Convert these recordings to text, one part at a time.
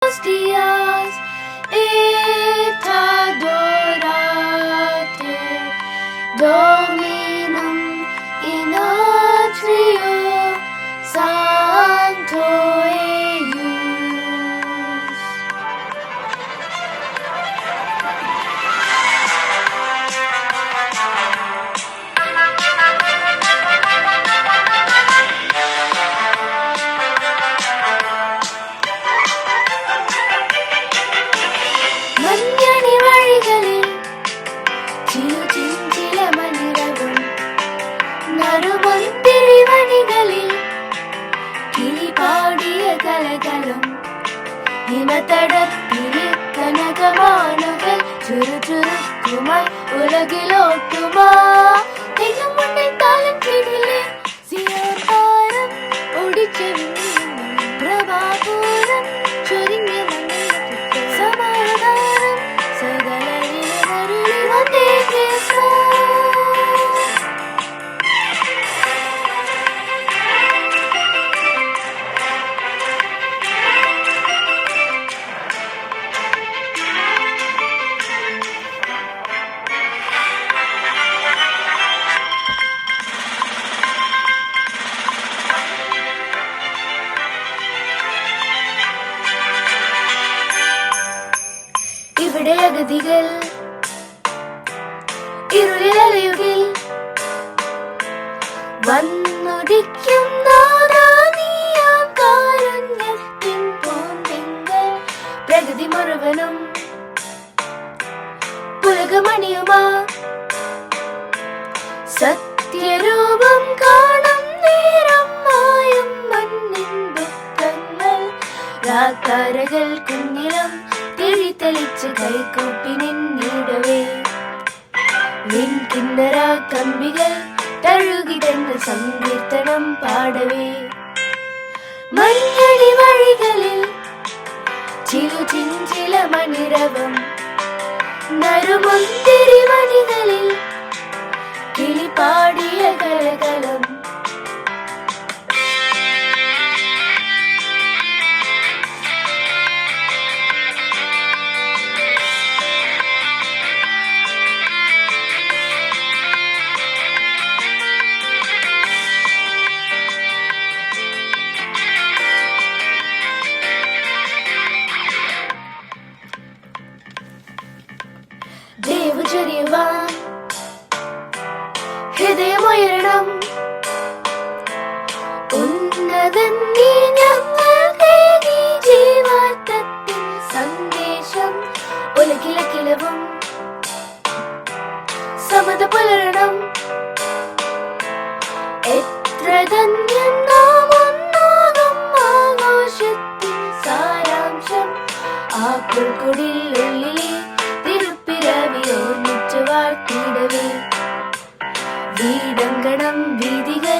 los días et adorate Dominum in atrio sancto eius. മഞ്ഞണി വഴികളിൽ ചിലമണിരവും നറുമൊന്തിരി വനികളിൽ കിളിപാടിയ കലകളും ഹിമതടത്തിലെ കനകമാനുകൾ ചുറുചുറുക്കുമായി ഉലകിലോട്ടുമാ തെങ്ങും മുന്നിൽ താലം കിടിലെ സിയോൻ താരം ഒടിച്ചെവിഞ്ഞു പ്രഭാപൂരം ചൊരിഞ്ഞ മണ്ണിൽ സമാധാനം സകലരിലുമരുളി വന്നേ ക്രിസ്മസ്. ഇവിടെ അഗതികൾ ഇരുളിലയുകിൽ വന്നുദിക്കും നാദാനിയാം കാരുണ്യത്തിൻ പൂന്തിങ്കൾ പ്രകൃതി മുഴുവനും പുലകമണിയുമാ സത്യരൂപം കാണും നേരം മായും മണ്ണിൻ ദുഃഖങ്ങൾ രാത്താരകൾ കുഞ്ഞിലും തെളിച്ച് കൈകൂപ്പി നിന്നിടവേ കിന്നര കമ്പികൾ തഴുകിടന്ന് സങ്കീർത്തനം പാടവേ മഞ്ഞളി വഴികളിൽ ചില മണിരവം നറുമൊന്തിരി വനികളിൽ കിളിപാടിയ കലകലം ചൊരിയുവാൻ ഹൃദയമുയരണം ഉന്നതൻ നീ ഞങ്ങളുടെ ജീവാർത്ഥത്തിൻ സന്ദേശം ഉലകിലക്കിലവും സമത പുലരണം എത്ര ധന്യം നാം ഒന്നാകും ആഘോഷത്തിൻ സാരാംശം ആ പുൽക്കുടിലുള്ളിലെ വീടങ്കണം വീതികൾ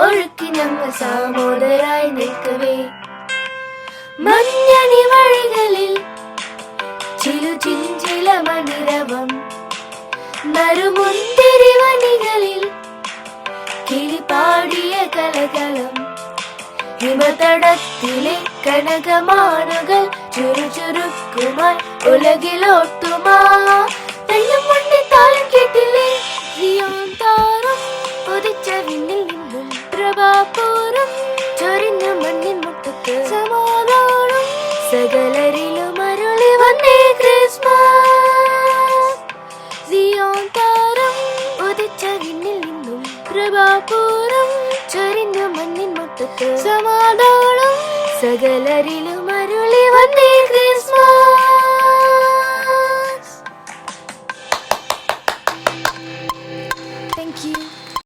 ഒഴുക്കി ഞങ്ങൾ സാമോദരായി നിൽക്കവേ മഞ്ഞണി വഴികളിൽ ചില മണിരവം നറുമുന്തിരി വനികളിൽ കിളിപാടിയ കലകലം ഹിമതടത്തിലെ കനകമാനുകൾ ചുറുചുറുക്കുമായി ഉലകിലോട്ടുമാ തെങ്ങും മുന്നിൽ താലം കേട്ടില്ലേ സിയോൻ താരം ഉദിച്ച വിണ്ണിൽ നിന്നും പ്രഭാപൂരം ചൊരിഞ്ഞ മണ്ണിൻ മുറ്റത്ത് സമാധാനം സകലരിലും അരുളി വന്നേ ക്രിസ്മസ്. സിയോൻ താരം ഉദിച്ച വിണ്ണിൽ നിന്നും പ്രഭാപൂരം ചൊരിഞ്ഞ മണ്ണിൻ മുറ്റത്ത് സമാധാനം സകലരിലും അരുളി വന്നേ.